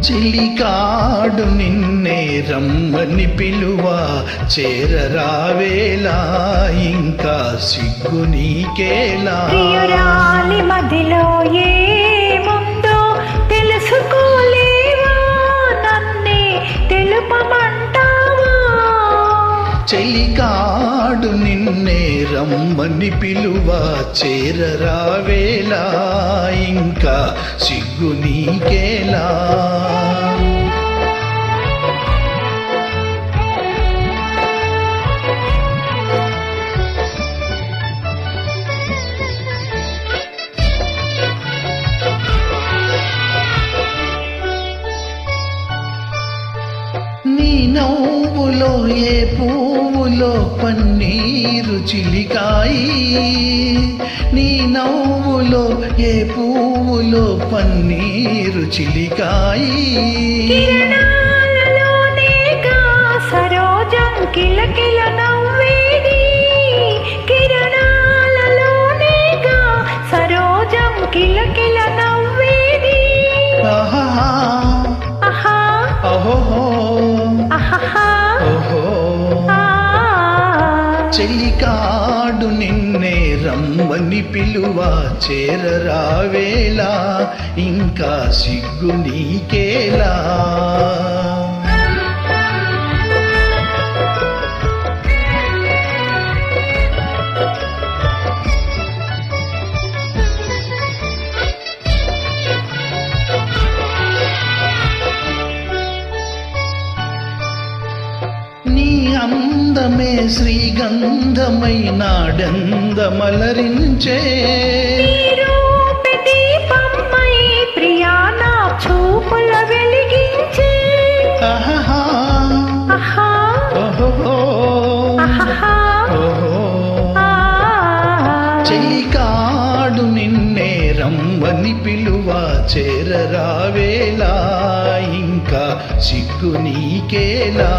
చెలికాడు నిన్నే రమ్మని పిలువ చేరరావేలా ఇంకా సిగ్గు నీకేలా. ప్రియురాలి మదిలో ఏముందో తెలుసుకోలేవా, నన్నే తెలుపమంటావా. చెలికాడు నిన్నే రమ్మని పిలువ చేరరావేలా ఇంకా సిగ్గు నీకేలా. నీ నవ్వులో ఏ పువ్వులో పన్నీరు చిలికాయి, నీ నవ్వులో ఏ పువ్వులో పన్నీరు చిలికాయి. కిరణాలలోనేగా సరోజం కిలకిల నవ్వేది, కిరణాలలోనేగా సరోజం కిలకిల నవ్వేది. ఆహా ఆహా ఓహో ఆహా ఓహో. చెలికాడు నిన్నే రమ్మని పిలువ చేరరావేలా ఇంకా సిగ్గు నీకేలా. నీ అందమే శ్రీగంధమై నాడందమలరించే, దీపమై ప్రియా నా చూపుల వెలిగించే. ఆహా ఆహా ఓహో ఆహా ఓహో. చెలికాడు నిన్నే రమ్మని పిలువ చేరరావేలా ఇంకా సిగ్గు నీకేలా.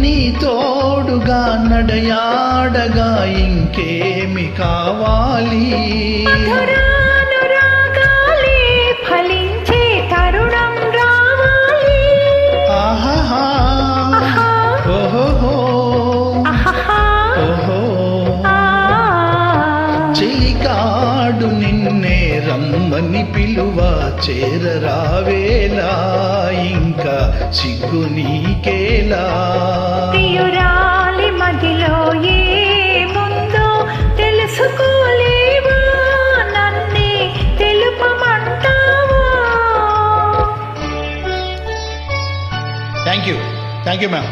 నీ తోడుగా నడయాడగా ఇంకేమి కావాలి. మధురానురాగాలే ఫలించే తరుణం రావాలి. ఆహా ఆహా ఓహో ఆహా ఓహో. ఆ. చెలికాడు నిన్నే రమ్మని పిలువ చేరరావేలా ఇంకా సిగ్గు నీకేలా. ప్రియురాలి మదిలో ఏముందో తెలుసుకోలేవా, నన్నే తెలుపమంటావా. Thank you ma'am.